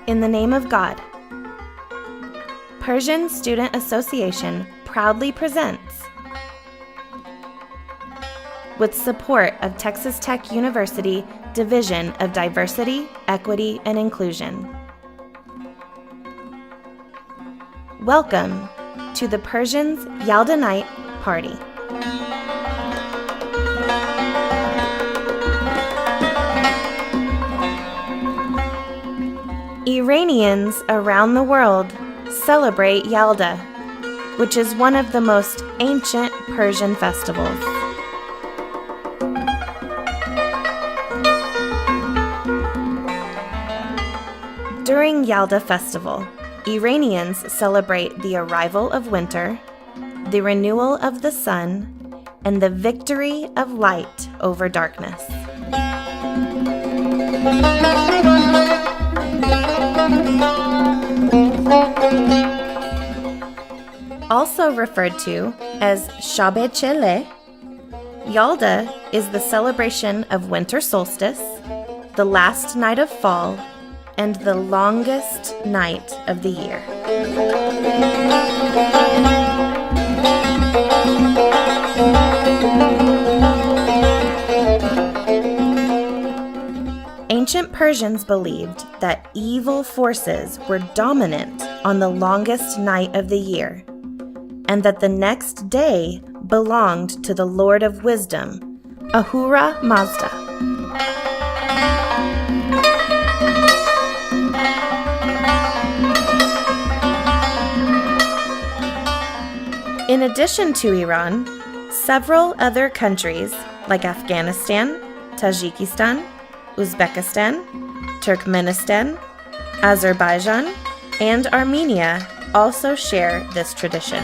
In the name of God. Persian Student Association proudly presents, with support of Texas Tech University Division of Diversity, Equity, and Inclusion. Welcome to the Persians' Yalda Party. Iranians around the world celebrate Yalda, which is one of the most ancient Persian festivals. During Yalda festival, Iranians celebrate the arrival of winter, the renewal of the sun, and the victory of light over darkness. Also referred to as Shabe Chele, Yalda is the celebration of winter solstice, the last night of fall, and the longest night of the year. Ancient Persians believed that evil forces were dominant on the longest night of the year, and that the next day belonged to the Lord of Wisdom, Ahura Mazda. In addition to Iran, several other countries like Afghanistan, Tajikistan, Uzbekistan, Turkmenistan, Azerbaijan, and Armenia also share this tradition.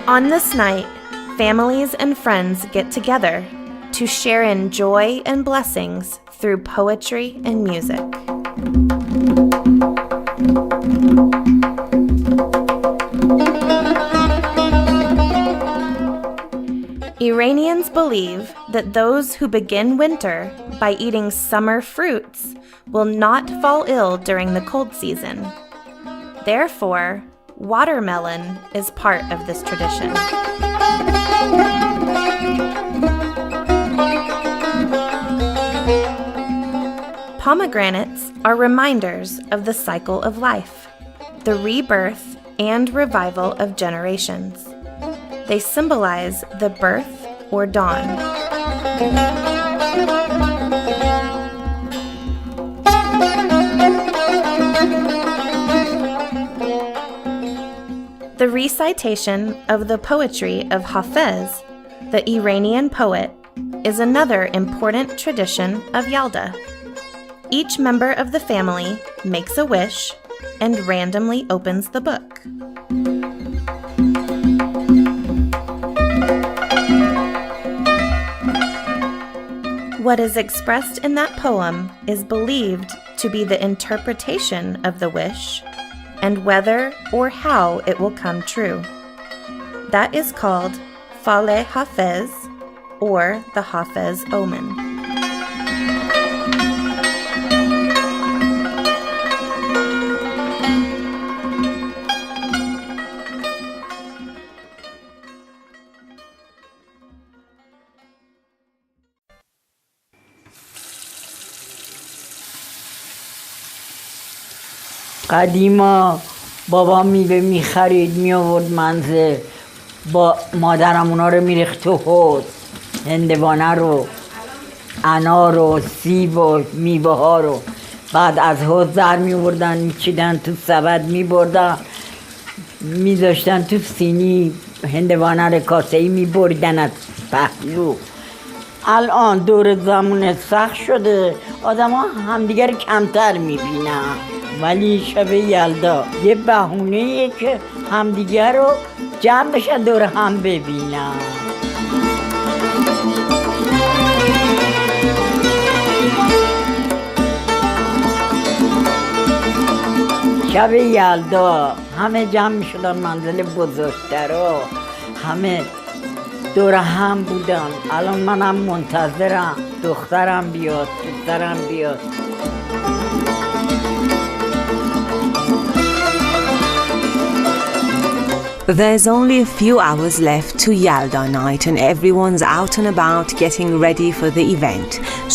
On this night, families and friends get together to share in joy and blessings through poetry and music. Iranians believe that those who begin winter by eating summer fruits will not fall ill during the cold season. Therefore, watermelon is part of this tradition. Pomegranates are reminders of the cycle of life, the rebirth and revival of generations. They symbolize the birth or dawn. The recitation of the poetry of Hafez, the Iranian poet, is another important tradition of Yalda. Each member of the family makes a wish and randomly opens the book. What is expressed in that poem is believed to be the interpretation of the wish and whether or how it will come true. That is called Fale Hafez, or the Hafez omen. قدیما بابا میوه میخرید میآورد منزل، با مادرم اونا رو میریخت تو حوض، هندوانه رو، انار رو، سیب و میوه ها رو. بعد از حوض زر میآوردن میچیدن تو سبد میبردن میذاشتن تو سینی، هندوانه رو کاسه‌ای میبردن از پهلو. الان دور زمان سخت شده، آدم ها همدیگر کمتر میبینن، ولی شب یلدا یه بهونه‌ایه که همدیگر رو جمع بشن دور هم ببینن. شب یلدا همه جمع می شدن منزل بزرگترها، همه دور هم بودن. الان منم منتظرم دخترم بیاد، پسرم بیاد. There's only a few hours left to Yalda night and everyone's out and about getting ready for the event.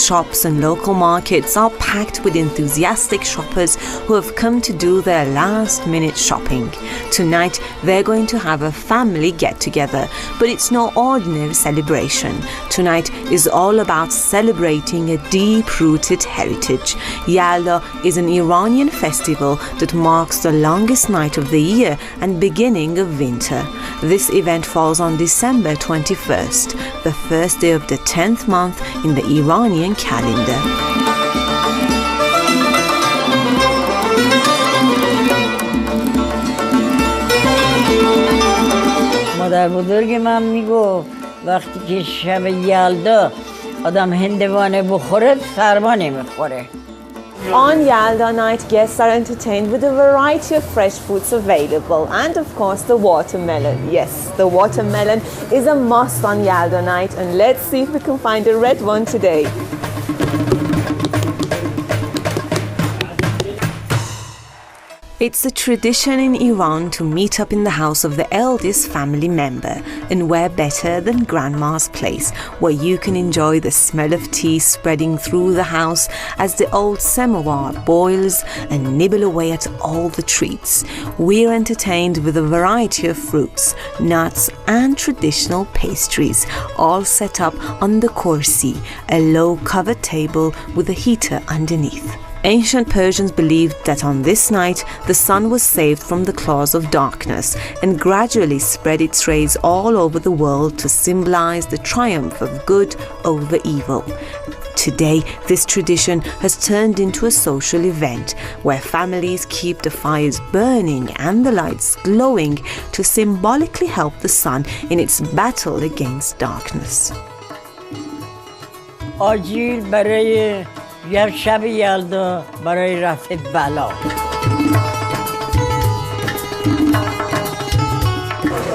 Shops and local markets are packed with enthusiastic shoppers who have come to do their last-minute shopping. Tonight they're going to have a family get-together, but it's no ordinary celebration. Tonight is all about celebrating a deep-rooted heritage. Yalda is an Iranian festival that marks the longest night of the year and beginning of winter. This event falls on December 21st, the first day of the 10th month in the Iranian calendar. مادر بزرگ من میگفت وقتی که شب یلدا آدم هندوانه بخوره سرما نمیخوره. On Yalda night, guests are entertained with a variety of fresh fruits available and of course the watermelon. Yes, the watermelon is a must on Yalda night, and let's see if we can find a red one today. It's a tradition in Iran to meet up in the house of the eldest family member, and where better than grandma's place, where you can enjoy the smell of tea spreading through the house as the old samovar boils and nibble away at all the treats. We're entertained with a variety of fruits, nuts and traditional pastries, all set up on the kursi, a low covered table with a heater underneath. Ancient Persians believed that on this night the sun was saved from the claws of darkness and gradually spread its rays all over the world to symbolize the triumph of good over evil. Today, this tradition has turned into a social event where families keep the fires burning and the lights glowing to symbolically help the sun in its battle against darkness. آجیل برای یک شب یلدا برای رفع بلا.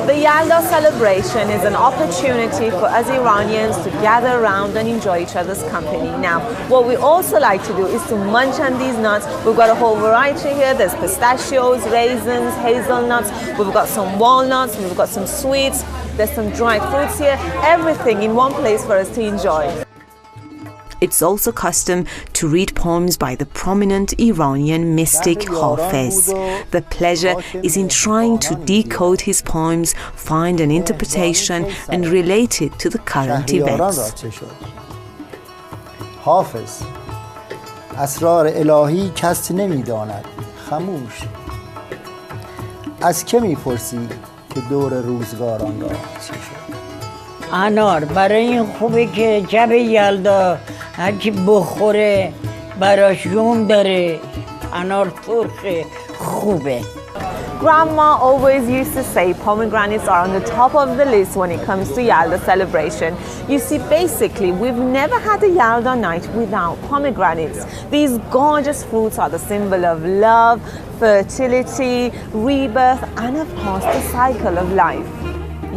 The Yalda celebration is an opportunity for us Iranians to gather around and enjoy each other's company. Now, what we also like to do is to munch on these nuts. We've got a whole variety here. There's pistachios, raisins, hazelnuts. We've got some walnuts. We've got some sweets. There's some dried fruits here. Everything in one place for us to enjoy. It's also custom to read poems by the prominent Iranian mystic Hafiz. The pleasure is in trying to decode his poems, find an interpretation, and relate it to the current events. حافظ اسرار الهی کس نمی‌داند خاموش از که می‌پرسی که دور روزگاران را چه شد. انار برای این خوبه که شب یلدا هر کی بخوره براش جون داره. انار سرخ خوبه. Grandma always used to say pomegranates are on the top of the list when it comes to Yalda celebration. You see, basically, we've never had a Yalda night without pomegranates. These gorgeous fruits are the symbol of love, fertility, rebirth, and of course, the cycle of life.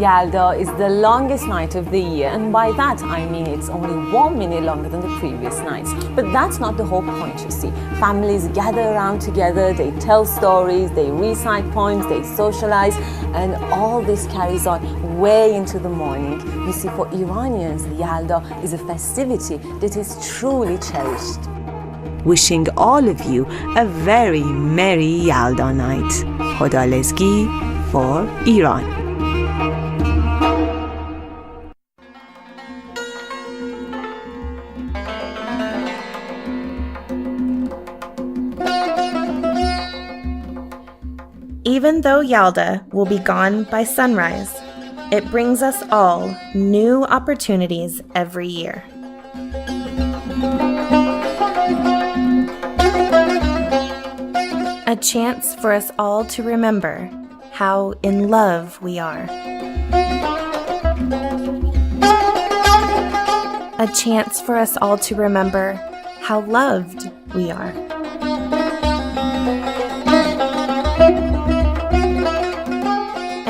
Yalda is the longest night of the year, and by that I mean it's only 1 minute longer than the previous nights. But that's not the whole point, you see. Families gather around together, they tell stories, they recite poems, they socialize, and all this carries on way into the morning. You see, for Iranians, Yalda is a festivity that is truly cherished. Wishing all of you a very merry Yalda night. Khoda lezgi for Iran. Even though Yalda will be gone by sunrise, it brings us all new opportunities every year. A chance for us all to remember how in love we are. A chance for us all to remember how loved we are.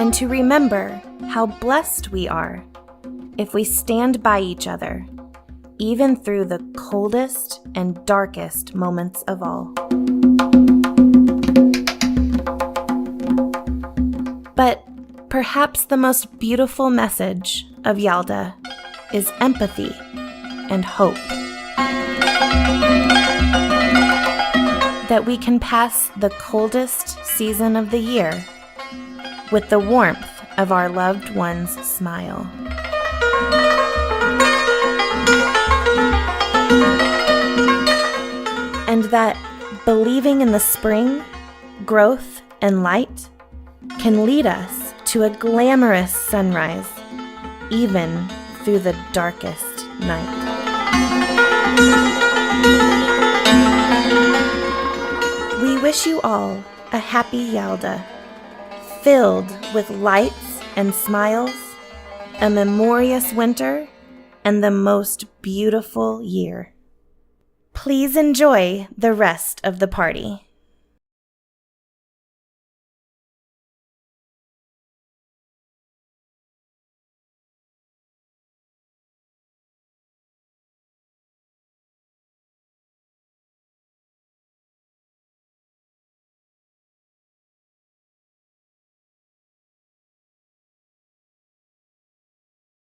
And to remember how blessed we are if we stand by each other, even through the coldest and darkest moments of all. But perhaps the most beautiful message of Yalda is empathy and hope. That we can pass the coldest season of the year with the warmth of our loved one's smile. And that believing in the spring, growth, and light can lead us to a glamorous sunrise, even through the darkest night. We wish you all a happy Yalda, filled with lights and smiles, a memorious winter, and the most beautiful year. Please enjoy the rest of the party.